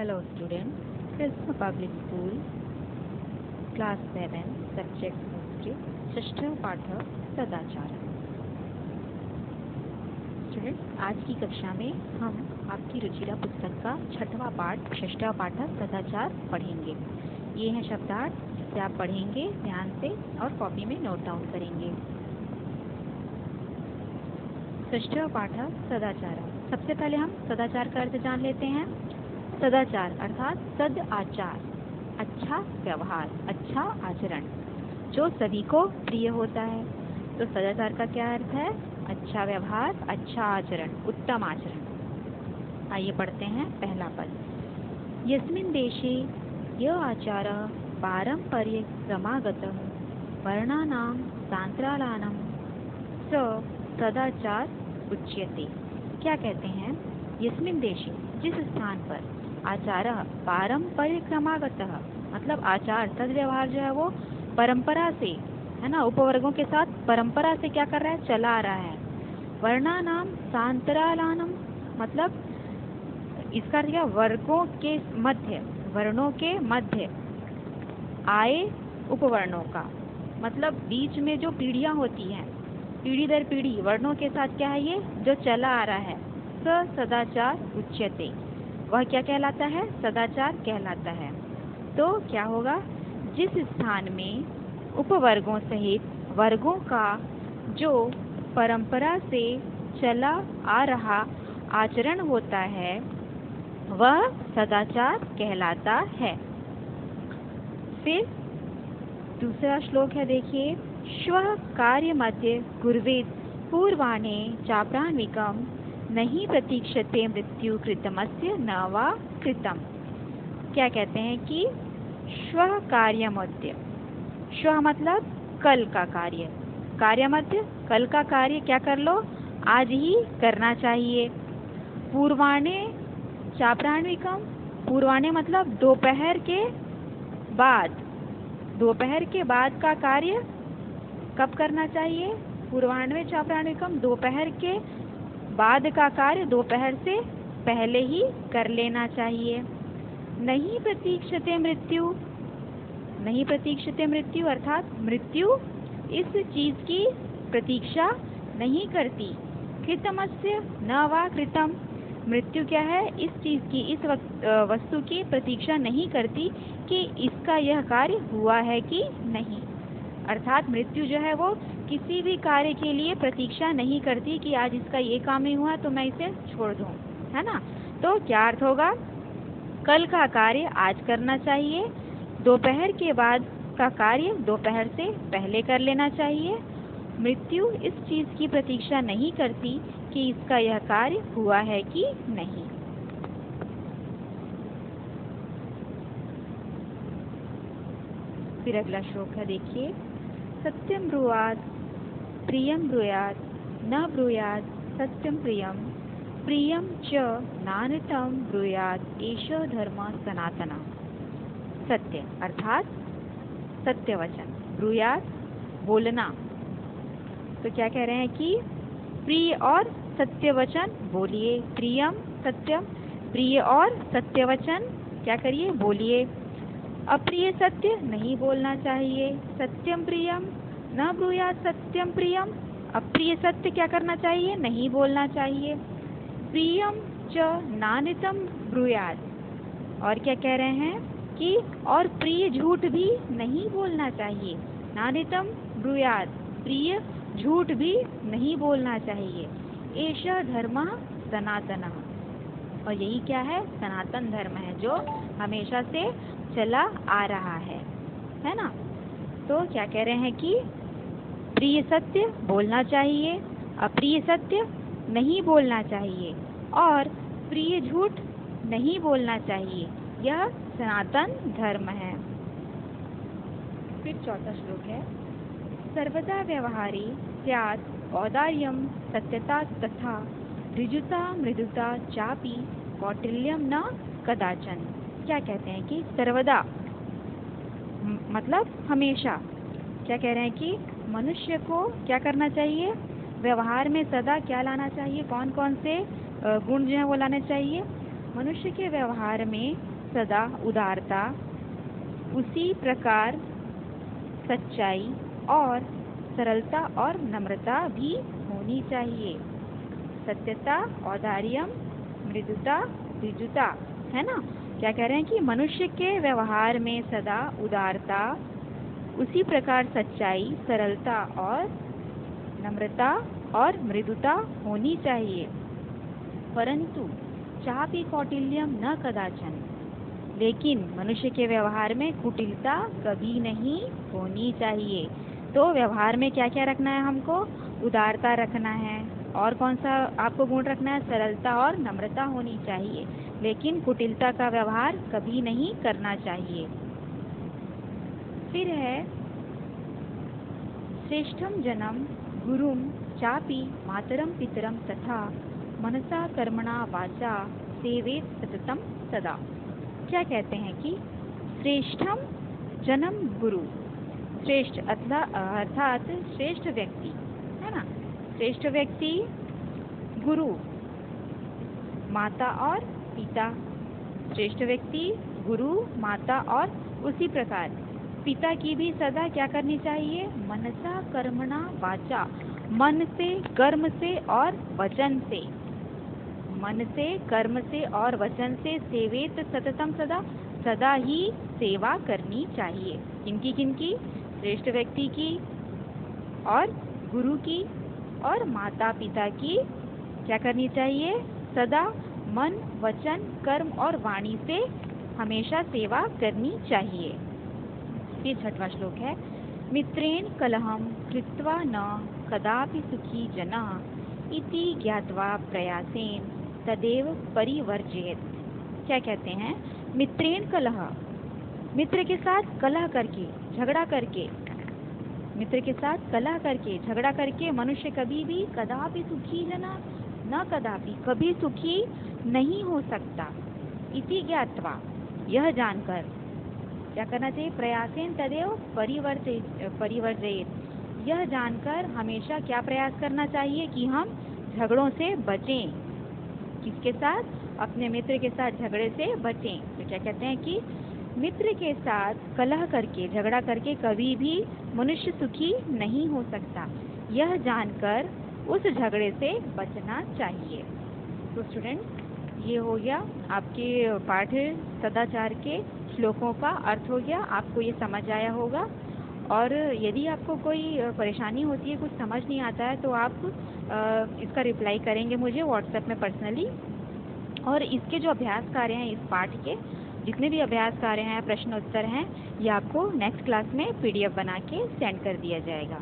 Hello students, Krisma Public School, Class 7, Subject History, षष्ठ पाठ सदाचार। स्टूडेंट्स, आज की कक्षा में हम आपकी रुचिरा पुस्तक का छठवां पाठ षष्ठा पाठ सदाचार पढ़ेंगे। ये है शब्दार्थ जिसे आप पढ़ेंगे ध्यान से और कॉपी में नोट डाउन करेंगे। षष्ठा पाठ सदाचार। सबसे पहले हम सदाचार का अर्थ जान लेते हैं। सदाचार अर्थात सद आचार, अच्छा व्यवहार, अच्छा आचरण जो सभी को प्रिय होता है। तो सदाचार का क्या अर्थ है? अच्छा व्यवहार, अच्छा आचरण, उत्तम आचरण। आइए पढ़ते हैं पहला पद। यस्मिन् देशे य आचार पारंपर्य क्रमागतः वर्णानां सांत्रालानां स सदाचार उच्यते। क्या कहते हैं? यस्मिन् देशे, जिस स्थान पर, आचार पारंपरिक क्रमागतः मतलब आचार सद्व्यवहार जो है वो परंपरा से, है ना, उपवर्गों के साथ परंपरा से क्या कर रहा है? चला आ रहा है। वर्णानाम सांतरालानम मतलब इसका अर्थ क्या? वर्गों के मध्य, वर्णों के मध्य आए उपवर्णों का मतलब बीच में जो पीढ़ियां होती हैं, पीढ़ी दर पीढ़ी वर्णों के साथ क्या है? ये जो चला आ रहा है। स सदाचार उच्यते, वह क्या कहलाता है? सदाचार कहलाता है। तो क्या होगा? जिस स्थान में उपवर्गों सहित वर्गों का जो परंपरा से चला आ रहा आचरण होता है वह सदाचार कहलाता है। फिर दूसरा श्लोक है, देखिए। श्वः कार्य मध्य कुर्वेत् पूर्वाणे चाप्रान्विकम् नहीं प्रतीक्षते मृत्यु कृतमस्य न वा कृतम्। क्या कहते हैं कि श्वः कार्य मध्य, श्वः मतलब कल का कार्य, कार्य मध्य कल का कार्य क्या कर लो? आज ही करना चाहिए। पूर्वाणे चाप्रान्विकम्, पूर्वाणे मतलब दोपहर के बाद, दोपहर के बाद का कार्य कब करना चाहिए? पूर्वाह्ने चाप्रान्विकम्, दोपहर के बाद का कार्य दोपहर से पहले ही कर लेना चाहिए। नहीं प्रतीक्षते मृत्यु, नहीं प्रतीक्षते मृत्यु अर्थात मृत्यु इस चीज की प्रतीक्षा नहीं करती। कृतमस्य न वा कृतम, मृत्यु क्या है? इस चीज की, इस वस्तु की प्रतीक्षा नहीं करती कि इसका यह कार्य हुआ है कि नहीं। अर्थात मृत्यु जो है वो किसी भी कार्य के लिए प्रतीक्षा नहीं करती कि आज इसका ये काम नहीं हुआ तो मैं इसे छोड़ दूं, है ना। तो क्या अर्थ होगा? कल का कार्य आज करना चाहिए, दोपहर के बाद का कार्य दोपहर से पहले कर लेना चाहिए। मृत्यु इस चीज की प्रतीक्षा नहीं करती कि इसका यह कार्य हुआ है कि नहीं। फिर अगला श्लोक है, देखिए। सत्यं ब्रूयात् प्रियं ब्रूयात् न ब्रूयात् सत्यं प्रियं प्रियं च नानृतं ब्रूयात् एष धर्म सनातनः। सत्य अर्थात सत्य वचन, ब्रूयात् बोलना। तो क्या कह रहे हैं कि प्रिय और सत्य वचन बोलिए। प्रियम सत्यम, प्रिय और सत्य वचन क्या करिए? बोलिए। अप्रिय सत्य नहीं बोलना चाहिए। सत्यम प्रियम न ब्रूयात् सत्यम प्रियम, अप्रिय सत्य क्या करना चाहिए? नहीं बोलना चाहिए। प्रियम च नानितम ब्रूयात्, और क्या कह रहे हैं कि और प्रिय झूठ भी नहीं बोलना चाहिए। नानितम ब्रूयात्, प्रिय झूठ भी नहीं बोलना चाहिए। एष धर्म सनातनः, और यही क्या है? सनातन धर्म है जो हमेशा से चला आ रहा है ना। तो क्या कह रहे हैं कि प्रिय सत्य बोलना चाहिए, अप्रिय सत्य नहीं बोलना चाहिए और प्रिय झूठ नहीं बोलना चाहिए। यह सनातन धर्म है। फिर चौथा श्लोक है। सर्वदा व्यवहारे स्यात् औदार्यं सत्यता तथा ऋजुता मृदुता चापि कौटिल्यम न कदाचन। क्या कहते हैं कि सर्वदा मतलब हमेशा, क्या कह रहे हैं कि मनुष्य को क्या करना चाहिए? व्यवहार में सदा क्या लाना चाहिए? कौन कौन से गुण जो है वो लाने चाहिए? मनुष्य के व्यवहार में सदा उदारता, उसी प्रकार सच्चाई और सरलता और नम्रता भी होनी चाहिए। सत्यता, औदार्यम, मृदुता, ऋजुता, है ना। क्या कह रहे हैं कि मनुष्य के व्यवहार में सदा उदारता, उसी प्रकार सच्चाई, सरलता और नम्रता और मृदुता होनी चाहिए। परंतु चापि कौटिल्यम न कदाचन, लेकिन मनुष्य के व्यवहार में कुटिलता कभी नहीं होनी चाहिए। तो व्यवहार में क्या क्या रखना है हमको? उदारता रखना है, और कौन सा आपको गुण रखना है? सरलता और नम्रता होनी चाहिए, लेकिन कुटिलता का व्यवहार कभी नहीं करना चाहिए। फिर है श्रेष्ठम जनम गुरुम चापि मातरम पितरम तथा मनसा कर्मणा वाचा सेवेत सततम सदा। क्या कहते हैं कि श्रेष्ठम जन्म गुरु, श्रेष्ठ अर्थात श्रेष्ठ व्यक्ति, है ना। श्रेष्ठ व्यक्ति गुरु, माता और पिता। श्रेष्ठ व्यक्ति गुरु, माता और उसी प्रकार पिता की भी सदा क्या करनी चाहिए? मनसा कर्मणा वाचा, मन से, कर्म से और वचन से, मन से, कर्म से और वचन से सेवेत सततम सदा, सदा ही सेवा करनी चाहिए। किनकी किनकी? श्रेष्ठ व्यक्ति की और गुरु की और माता पिता की क्या करनी चाहिए? सदा मन, वचन, कर्म और वाणी से हमेशा सेवा करनी चाहिए। फिर 6वां श्लोक है, मित्रेण कलहम कृत्वा न कदापि सुखी जनः इति ज्ञात्वा प्रयासेन तदेव परिवर्जयेत्। क्या कहते हैं? मित्रेण कलह, मित्र के साथ कलह करके, झगड़ा करके, मित्र के साथ कलह करके, झगड़ा करके मनुष्य कभी भी कदापि सुखी जना, न कदापि, कभी सुखी नहीं हो सकता। इति ज्ञात्वा, यह जानकर क्या करना चाहिए? प्रयासेन तदेव परिवर्जयेत्, यह जानकर हमेशा क्या प्रयास करना चाहिए? कि हम झगड़ों से बचें। किसके साथ? अपने मित्र के साथ झगड़े से बचें। तो क्या कहते हैं कि मित्र के साथ कलह करके, झगड़ा करके कभी भी मनुष्य सुखी नहीं हो सकता, यह जानकर उस झगड़े से बचना चाहिए। तो स्टूडेंट, ये हो गया आपके पाठ सदाचार के श्लोकों का अर्थ हो गया। आपको ये समझ आया होगा। और यदि आपको कोई परेशानी होती है, कुछ समझ नहीं आता है, तो आप इसका रिप्लाई करेंगे मुझे व्हाट्सएप में पर्सनली। और इसके जो अभ्यास कार्य हैं, इस पाठ के जितने भी अभ्यास कार्य हैं, प्रश्न उत्तर हैं, ये आपको नेक्स्ट क्लास में PDF बना के सेंड कर दिया जाएगा।